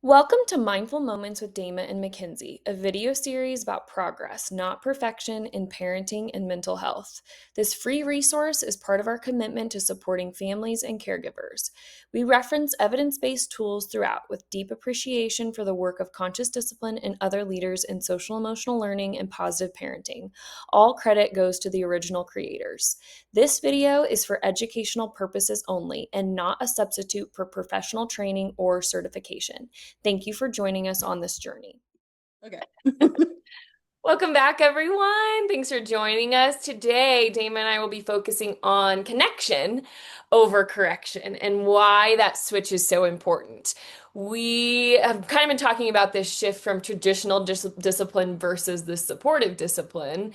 Welcome to Mindful Moments with Dama and Mackenzie, a video series about progress, not perfection, in parenting and mental health. This free resource is part of our commitment to supporting families and caregivers. We reference evidence-based tools throughout with deep appreciation for the work of conscious discipline and other leaders in social emotional learning and positive parenting. All credit goes to the original creators. This video is for educational purposes only and not a substitute for professional training or certification. Thank you for joining us on this journey. Okay. Welcome back, everyone. Thanks for joining us. Today, Dama and I will be focusing on connection over correction and why that switch is so important. We have kind of been talking about this shift from traditional discipline versus the supportive discipline.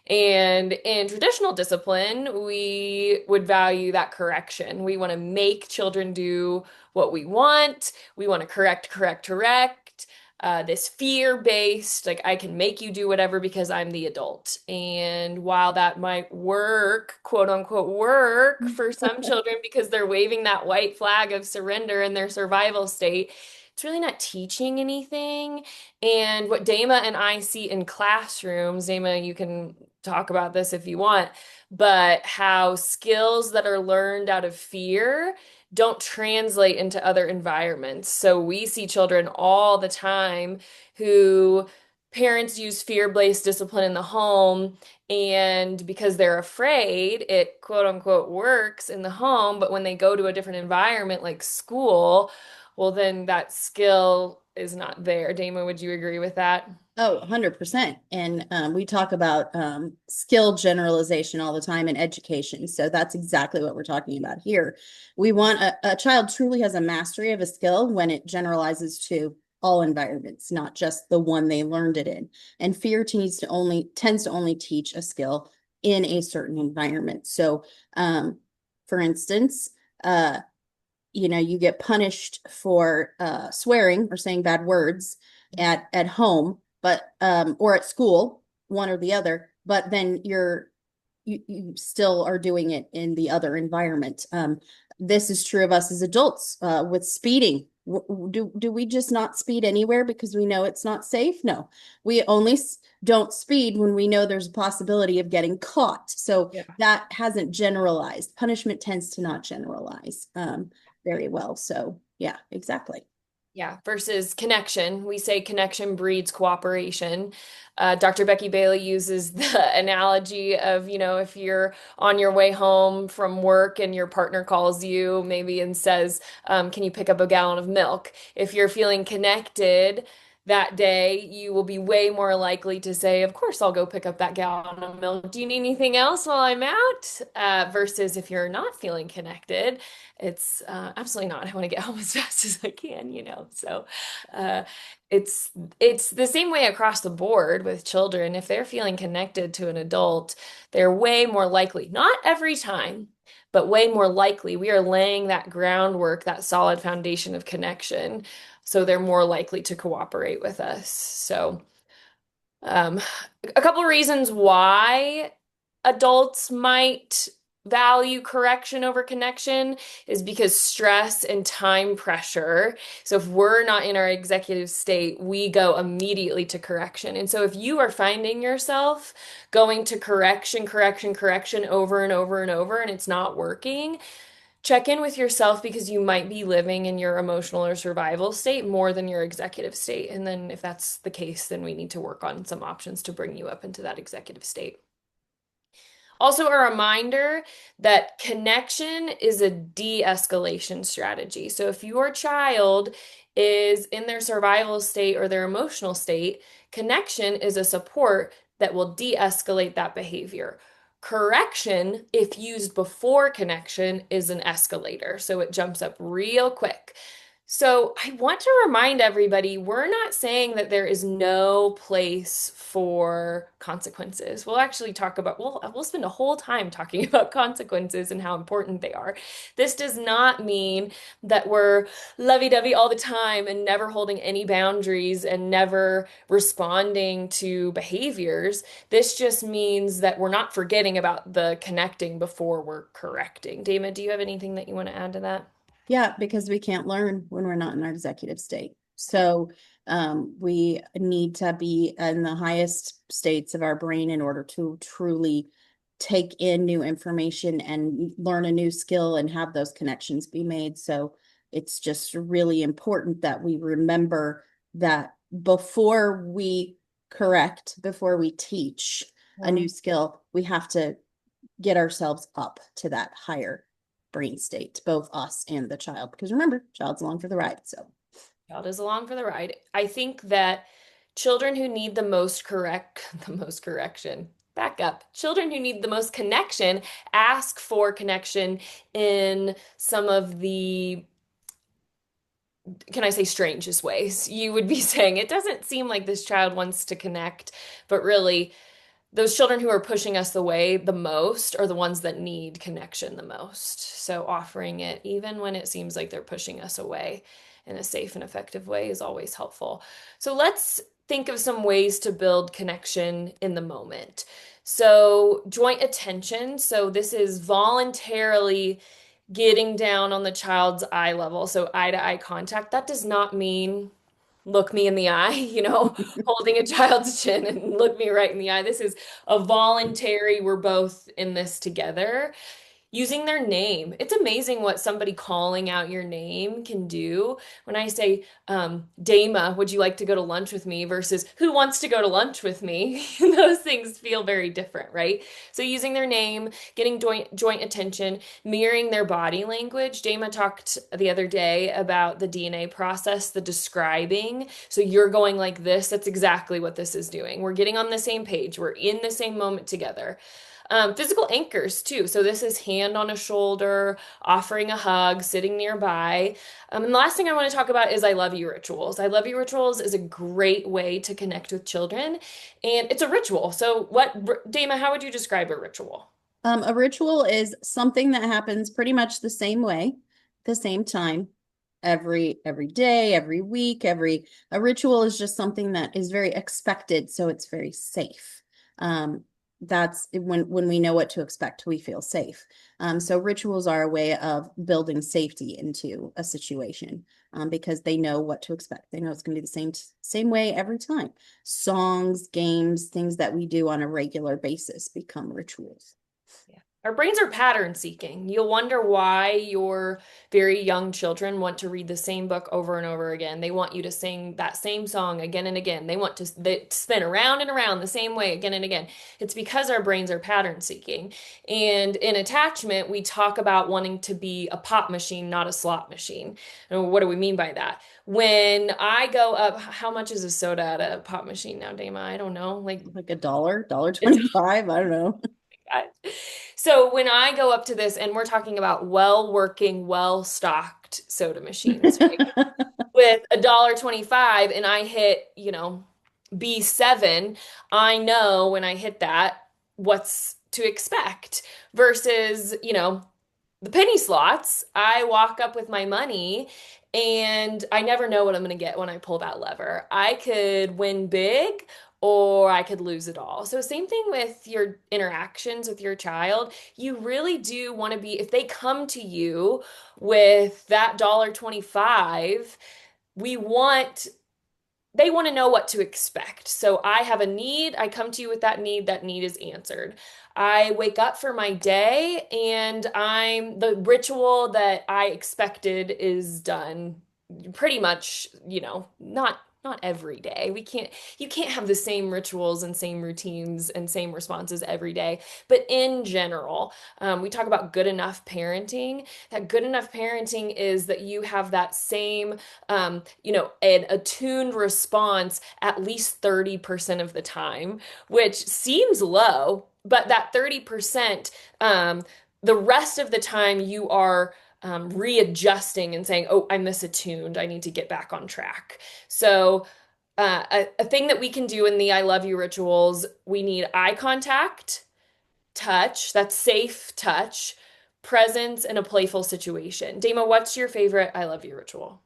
And in traditional discipline, we would value that correction. We want to make children do what we want. We want to correct. This fear-based, like I can make you do whatever because I'm the adult. And while that might work, quote unquote, work for some children because they're waving that white flag of surrender in their survival state, it's really not teaching anything. And what Dama and I see in classrooms, Dama, you can talk about this if you want, but how skills that are learned out of fear don't translate into other environments. So we see children all the time who parents use fear-based discipline in the home, and because they're afraid, it quote unquote works in the home, but when they go to a different environment like school, well, then that skill is not there. Dama, would you agree with that? Oh, 100%. And we talk about skill generalization all the time in education. So that's exactly what we're talking about here. We want a child truly has a mastery of a skill when it generalizes to all environments, not just the one they learned it in. And fear tends to only teach a skill in a certain environment. So for instance, you get punished for swearing or saying bad words at home, but or at school, one or the other, but then you still are doing it in the other environment. This is true of us as adults with speeding. Do we just not speed anywhere because we know it's not safe? No, we only don't speed when we know there's a possibility of getting caught. So Yeah. that hasn't generalized. Punishment tends to not generalize very well. So yeah, exactly. Yeah, versus connection. We say connection breeds cooperation. Dr. Becky Bailey uses the analogy of, if you're on your way home from work and your partner calls you maybe and says, can you pick up a gallon of milk? If you're feeling connected that day, you will be way more likely to say, of course, I'll go pick up that gallon of milk. Do you need anything else while I'm out? Versus if you're not feeling connected, it's absolutely not. I want to get home as fast as I can. So uh, it's the same way across the board with children. If they're feeling connected to an adult, they're way more likely, not every time, but way more likely. We are laying that groundwork, that solid foundation of connection, so they're more likely to cooperate with us. So um, a couple of reasons why adults might value correction over connection is because stress and time pressure. So if we're not in our executive state, we go immediately to correction. And so if you are finding yourself going to correction over and over and over, and it's not working, check in with yourself because you might be living in your emotional or survival state more than your executive state. And then if that's the case, then we need to work on some options to bring you up into that executive state. Also, a reminder that connection is a de-escalation strategy. So if your child is in their survival state or their emotional state, connection is a support that will de-escalate that behavior. Correction, if used before connection, is an escalator. So it jumps up real quick. So I want to remind everybody, we're not saying that there is no place for consequences. We'll actually we'll spend a whole time talking about consequences and how important they are. This does not mean that we're lovey-dovey all the time and never holding any boundaries and never responding to behaviors. This just means that we're not forgetting about the connecting before we're correcting. Damon, do you have anything that you want to add to that? Yeah, because we can't learn when we're not in our executive state. So we need to be in the highest states of our brain in order to truly take in new information and learn a new skill and have those connections be made. So it's just really important that we remember that before we correct, before we teach a new Mhm. skill, we have to get ourselves up to that higher brain state, both us and the child. Because remember, child's along for the ride. So Child is along for the ride. I think that children who need the most the most correction, back up. Children who need the most connection ask for connection in some of the, can I say, strangest ways. You would be saying, it doesn't seem like this child wants to connect, but really, those children who are pushing us away the most are the ones that need connection the most. So offering it, even when it seems like they're pushing us away in a safe and effective way, is always helpful. So let's think of some ways to build connection in the moment. So, joint attention. So, this is voluntarily getting down on the child's eye level. So, eye to eye contact. That does not mean look me in the eye, holding a child's chin and look me right in the eye. This is a voluntary, we're both in this together. Using their name. It's amazing what somebody calling out your name can do. When I say, Dama, would you like to go to lunch with me versus who wants to go to lunch with me? Those things feel very different, right? So using their name, getting joint attention, mirroring their body language. Dama talked the other day about the DNA process, the describing. So you're going like this. That's exactly what this is doing. We're getting on the same page. We're in the same moment together. Physical anchors too. So this is hand on a shoulder, offering a hug, sitting nearby. And the last thing I want to talk about is I love you rituals. I love you rituals is a great way to connect with children, and it's a ritual. So Dama, how would you describe a ritual? a ritual is something that happens pretty much the same way, the same time, every day, every week, every a ritual is just something that is very expected, so it's very safe. That's when we know what to expect, we feel safe. So rituals are a way of building safety into a situation, because they know what to expect. They know it's going to be the same way every time. Songs, games, things that we do on a regular basis become rituals. Yeah. Our brains are pattern seeking. You'll wonder why your very young children want to read the same book over and over again. They want you to sing that same song again and again. They want to spin around and around the same way again and again. It's because our brains are pattern seeking. And in attachment, we talk about wanting to be a pop machine, not a slot machine. And what do we mean by that? When I go up, how much is a soda at a pop machine now, Dama? I don't know. Like, Like a dollar it's 25. I don't know. so when I go up to this, and we're talking about well-working, well-stocked soda machines, right? With $1.25 and I hit, B7, I know when I hit that what's to expect versus, the penny slots, I walk up with my money and I never know what I'm going to get when I pull that lever. I could win big or I could lose it all. So, same thing with your interactions with your child. You really do want to be, if they come to you with that $1.25, we want they want to know what to expect. So I have a need, I come to you with that need is answered. I wake up for my day and the ritual that I expected is done pretty much, not every day. You can't have the same rituals and same routines and same responses every day. But in general, we talk about good enough parenting. That good enough parenting is that you have that same an attuned response at least 30% of the time, which seems low, but that 30%, the rest of the time you are readjusting and saying, oh, I'm misattuned. I need to get back on track. So, a thing that we can do in the I love you rituals, we need eye contact, touch, that's safe touch, presence, and a playful situation. Dama, what's your favorite I love you ritual?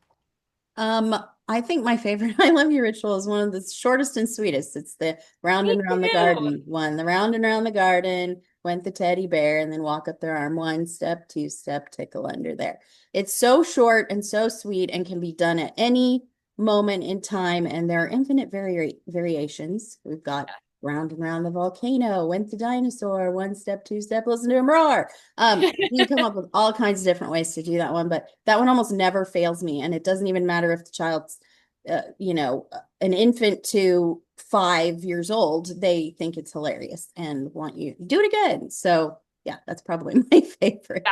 Um, I think my favorite I love you ritual is one of the shortest and sweetest. It's the round Me and around the too. garden one. The round and around the garden, went the teddy bear, and then walk up their arm. One step, two step, tickle under there. It's so short and so sweet and can be done at any moment in time, and there are infinite variations. We've got round and round the volcano, went the dinosaur, one step, two step, listen to him roar. You can come up with all kinds of different ways to do that one, but that one almost never fails me. And it doesn't even matter if the child's, an infant to 5 years old, they think it's hilarious and want you to do it again. So yeah, that's probably my favorite.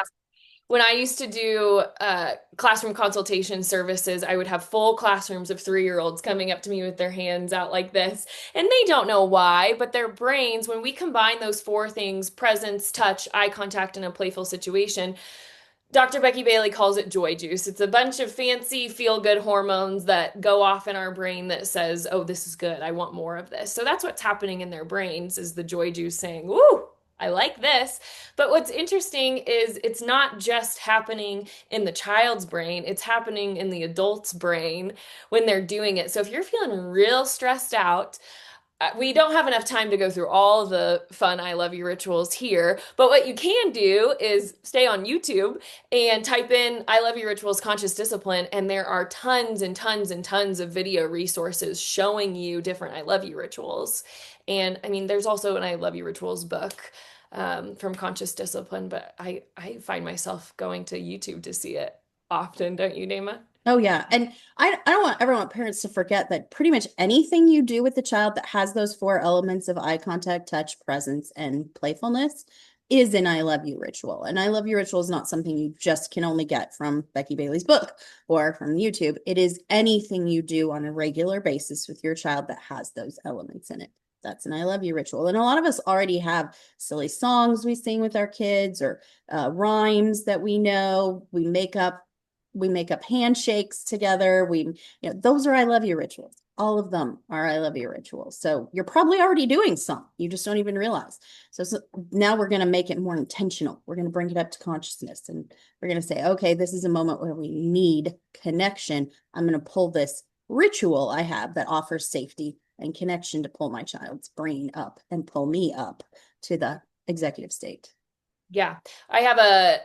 When I used to do classroom consultation services, I would have full classrooms of 3-year-olds coming up to me with their hands out like this. And they don't know why, but their brains, when we combine those four things, presence, touch, eye contact, and a playful situation, Dr. Becky Bailey calls it joy juice. It's a bunch of fancy feel-good hormones that go off in our brain that says, oh, this is good. I want more of this. So that's what's happening in their brains is the joy juice saying, woo, I like this. But what's interesting is it's not just happening in the child's brain, it's happening in the adult's brain when they're doing it. So if you're feeling real stressed out, we don't have enough time to go through all the fun I love you rituals here, but what you can do is stay on YouTube and type in I love you rituals conscious discipline, and there are tons and tons and tons of video resources showing you different I love you rituals. And I mean, there's also an I love you rituals book from Conscious Discipline, but I find myself going to YouTube to see it often, don't you, Dama? Oh yeah. And I don't ever want parents to forget that pretty much anything you do with the child that has those four elements of eye contact, touch, presence, and playfulness is an I love you ritual. And I love you ritual is not something you just can only get from Becky Bailey's book or from YouTube. It is anything you do on a regular basis with your child that has those elements in it. That's an I love you ritual. And a lot of us already have silly songs we sing with our kids or rhymes that we know. We make up handshakes together. Those are I love you rituals. All of them are I love you rituals. So you're probably already doing some. You just don't even realize. So now we're going to make it more intentional. We're going to bring it up to consciousness and we're going to say, okay, this is a moment where we need connection. I'm going to pull this ritual I have that offers safety and connection to pull my child's brain up and pull me up to the executive state. Yeah, I have a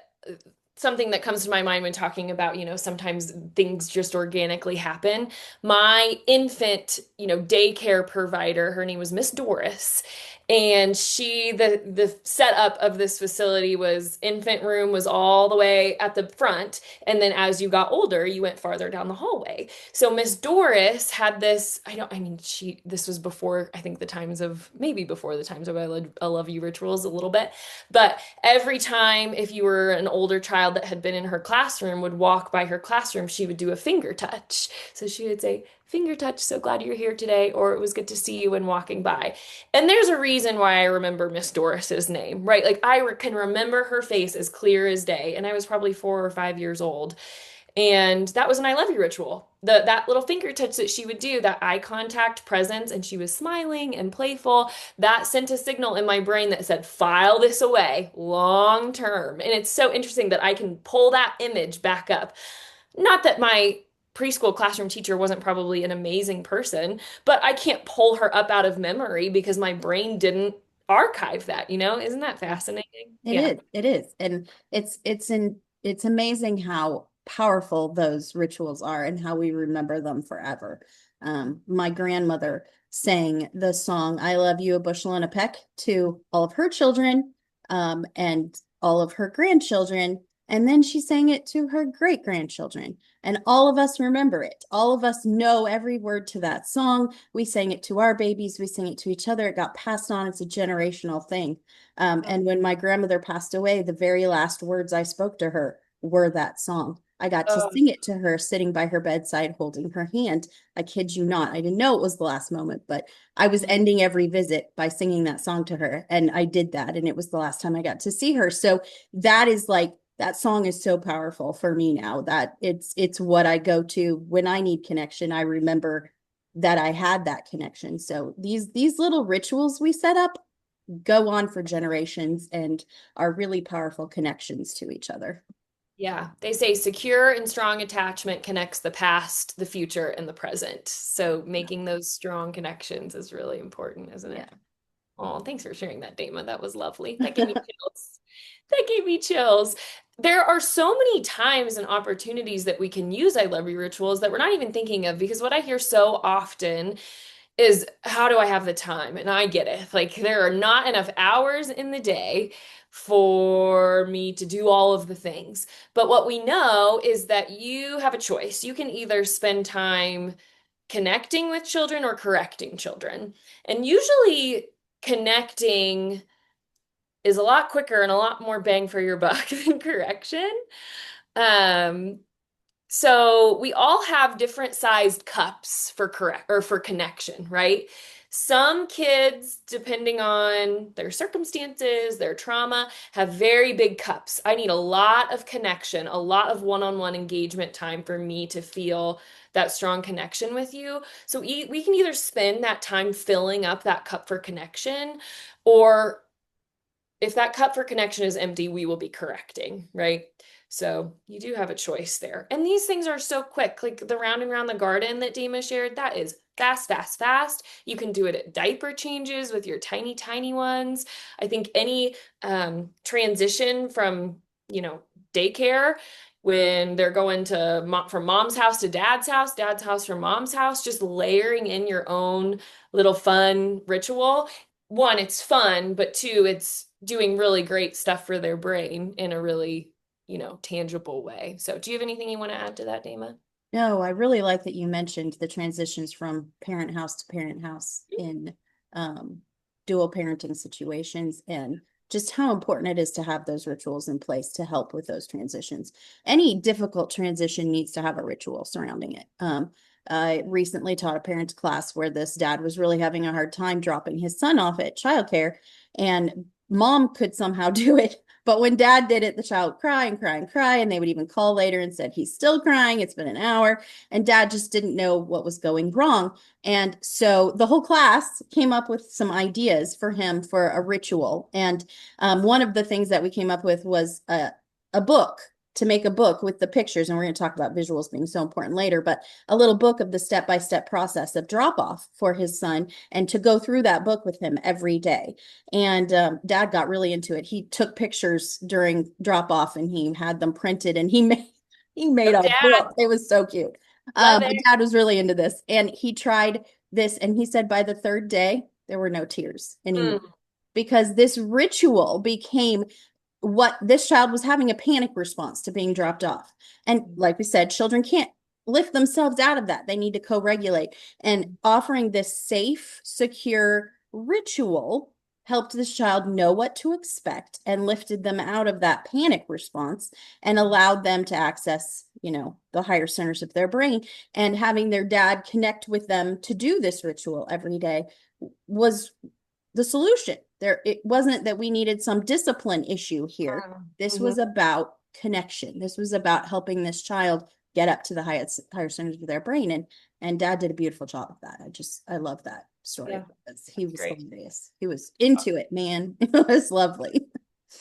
something that comes to my mind when talking about, sometimes things just organically happen. My infant, daycare provider, her name was Miss Doris, and the setup of this facility was infant room was all the way at the front, and then as you got older, you went farther down the hallway. So Miss Doris had this, this was before, I think maybe before the times of I love you rituals a little bit, but every time if you were an older child that had been in her classroom would walk by her classroom, she would do a finger touch. So she would say, finger touch, so glad you're here today, or it was good to see you when walking by. And there's a reason why I remember Miss Doris's name, right? Like can remember her face as clear as day, and I was probably 4 or 5 years old. And that was an I love you ritual. That little finger touch that she would do, that eye contact, presence, and she was smiling and playful, that sent a signal in my brain that said, file this away long term. And it's so interesting that I can pull that image back up. Not that my preschool classroom teacher wasn't probably an amazing person, but I can't pull her up out of memory because my brain didn't archive that, Isn't that fascinating? It Yeah. is. It is. And it's amazing how powerful those rituals are and how we remember them forever. My grandmother sang the song I Love You a Bushel and a Peck to all of her children, and all of her grandchildren. And then she sang it to her great grandchildren. And all of us remember it. All of us know every word to that song. We sang it to our babies. We sang it to each other. It got passed on. It's a generational thing. And when my grandmother passed away, the very last words I spoke to her were that song. I got to Oh, sing it to her sitting by her bedside, holding her hand. I kid you not. I didn't know it was the last moment, but I was ending every visit by singing that song to her. And I did that. And it was the last time I got to see her. So that is like, that song is so powerful for me now that it's what I go to when I need connection. I remember that I had that connection. So these little rituals we set up go on for generations and are really powerful connections to each other. yeah. They say secure and strong attachment connects the past, the future, and the present. So making those strong connections is really important, isn't Yeah. it? Oh, thanks for sharing that, Dama. That was lovely. That gave me chills. That gave me chills. There are so many times and opportunities that we can use I love you rituals that we're not even thinking of, because what I hear so often is, how do I have the time? And I get it. Like, there are not enough hours in the day for me to do all of the things. But what we know is that you have a choice. You can either spend time connecting with children or correcting children. And usually connecting is a lot quicker and a lot more bang for your buck than correction. Um, so we all have different sized cups for correct or for connection, right? Some kids, depending on their circumstances, their trauma, have very big cups. I need a lot of connection, a lot of one-on-one engagement time for me to feel that strong connection with you. So we can either spend that time filling up that cup for connection, or if that cup for connection is empty, we will be correcting, right? So you do have a choice there. And these things are so quick. Like the round and round the garden that Dima shared, that is fast, fast, fast. You can do it at diaper changes with your tiny, tiny ones. I think any transition from, daycare, when they're going to from mom's house to dad's house from mom's house, just layering in your own little fun ritual. One, it's fun, but two, it's doing really great stuff for their brain in a really, tangible way. So, do you have anything you want to add to that, Dama? No, I really like that you mentioned the transitions from parent house to parent house in um, dual parenting situations, and just how important it is to have those rituals in place to help with those transitions. Any difficult transition needs to have a ritual surrounding it. I recently taught a parents class where this dad was really having a hard time dropping his son off at childcare, and mom could somehow do it. But when dad did it, the child would cry and cry and cry. And they would even call later and said, he's still crying. It's been an hour. And dad just didn't know what was going wrong. And so the whole class came up with some ideas for him for a ritual. And one of the things that we came up with was a book, to make a book with the pictures. And we're going to talk about visuals being so important later, but a little book of the step-by-step process of drop off for his son, and to go through that book with him every day. And dad got really into it. He took pictures during drop off and he had them printed, and he made Oh, a Dad, book. It was so cute. love But it. dad was really into this, and he tried this, and he said by the third day there were no tears anymore, Mm. because this ritual became what this child was having, a panic response to being dropped off. And like we said, children can't lift themselves out of that. They need to co-regulate. And offering this safe, secure ritual helped this child know what to expect and lifted them out of that panic response and allowed them to access, the higher centers of their brain. And having their dad connect with them to do this ritual every day was the solution. It wasn't that we needed some discipline issue here. This Mhm. was about connection. This was about helping this child get up to the higher centers of their brain. And dad did a beautiful job of that. I love that story. Yeah, He that's was great. hilarious. He was into it, man. It was lovely.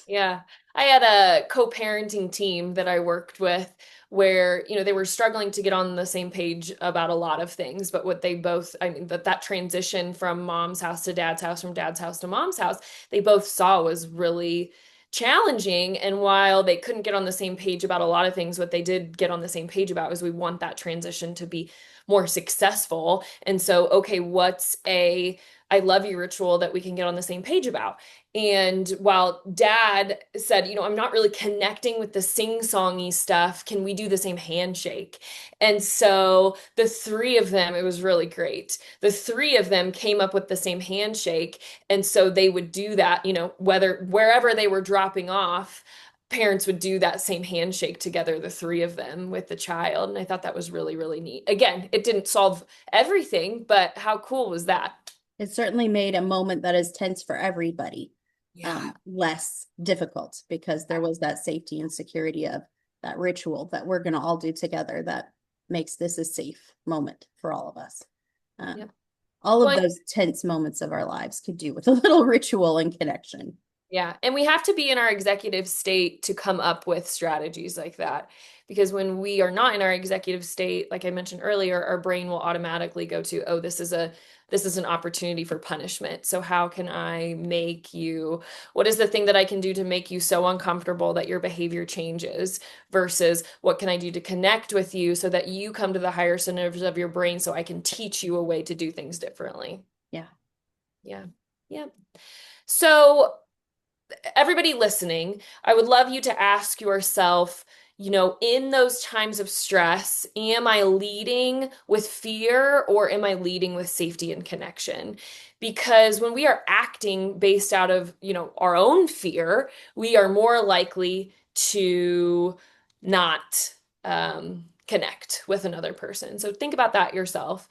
Yeah. I had a co-parenting team that I worked with where, they were struggling to get on the same page about a lot of things, but what they both, I mean, that transition from mom's house to dad's house, from dad's house to mom's house, they both saw was really challenging. And while they couldn't get on the same page about a lot of things, what they did get on the same page about is we want that transition to be more successful. And so, okay, what's a I love you ritual that we can get on the same page about? And while dad said, I'm not really connecting with the sing-songy stuff, can we do the same handshake? And so the three of them, it was really great. The three of them came up with the same handshake. And so they would do that, wherever they were dropping off, parents would do that same handshake together, the three of them with the child. And I thought that was really, really neat. Again, it didn't solve everything, but how cool was that? It certainly made a moment that is tense for everybody Yeah. less difficult, because there was that safety and security of that ritual that we're going to all do together that makes this a safe moment for all of us. Um, Yep. all of Well, those tense moments of our lives could do with a little ritual and connection. Yeah. And we have to be in our executive state to come up with strategies like that. Because when we are not in our executive state, like I mentioned earlier, our brain will automatically go to, oh, this is an opportunity for punishment. So how can I make you, what is the thing that I can do to make you so uncomfortable that your behavior changes versus what can I do to connect with you so that you come to the higher centers of your brain so I can teach you a way to do things differently. Yeah, Yeah. Yeah. So everybody listening, I would love you to ask yourself, in those times of stress, am I leading with fear or am I leading with safety and connection? Because when we are acting based out of, our own fear, we are more likely to not connect with another person. So think about that yourself.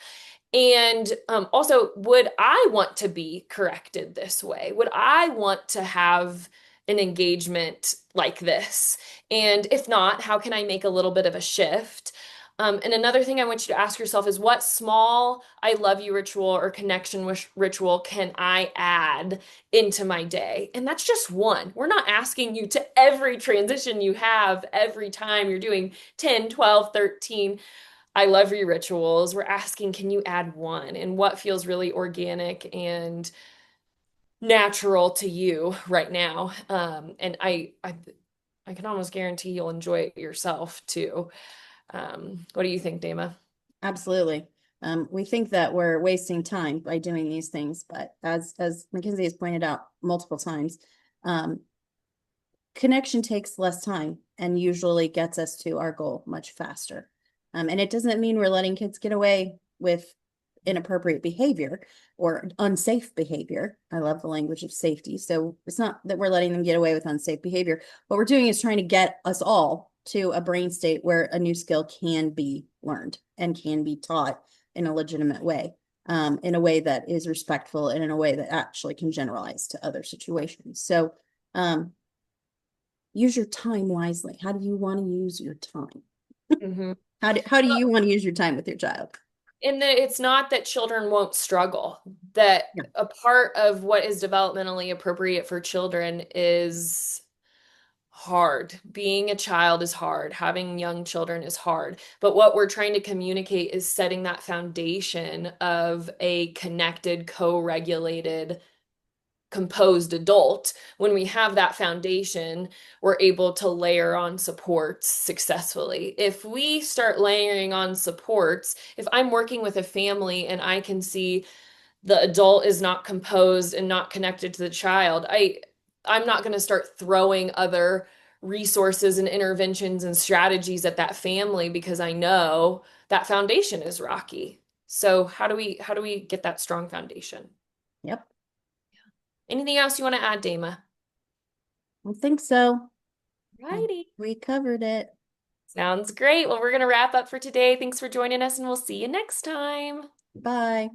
And also, would I want to be corrected this way? Would I want to have an engagement like this? And if not, how can I make a little bit of a shift? And another thing I want you to ask yourself is what small I love you ritual or connection ritual can I add into my day? And that's just one. We're not asking you to every transition you have, every time you're doing 10, 12, 13. I love your rituals. We're asking, can you add one? And what feels really organic and natural to you right now? And I can almost guarantee you'll enjoy it yourself too. What do you think, Dama? absolutely. We think that we're wasting time by doing these things, but as Mackenzie has pointed out multiple times, um, connection takes less time and usually gets us to our goal much faster. And it doesn't mean we're letting kids get away with inappropriate behavior or unsafe behavior. I love the language of safety. So it's not that we're letting them get away with unsafe behavior. What we're doing is trying to get us all to a brain state where a new skill can be learned and can be taught in a legitimate way, in a way that is respectful and in a way that actually can generalize to other situations. So, use your time wisely. How do you want to use your time? Mhm. How do you want to use your time with your child? And that it's not that children won't struggle, that Yeah. a part of what is developmentally appropriate for children is hard. Being a child is hard. Having young children is hard. But what we're trying to communicate is setting that foundation of a connected, co-regulated, composed adult. When we have that foundation, we're able to layer on supports successfully. If we start layering on supports, if I'm working with a family and I can see the adult is not composed and not connected to the child, I'm not going to start throwing other resources and interventions and strategies at that family because I know that foundation is rocky. So how do we get that strong foundation? Yep. Anything else you want to add, Dama? I think so. Righty. We covered it. Sounds great. Well, we're going to wrap up for today. Thanks for joining us, and we'll see you next time. Bye.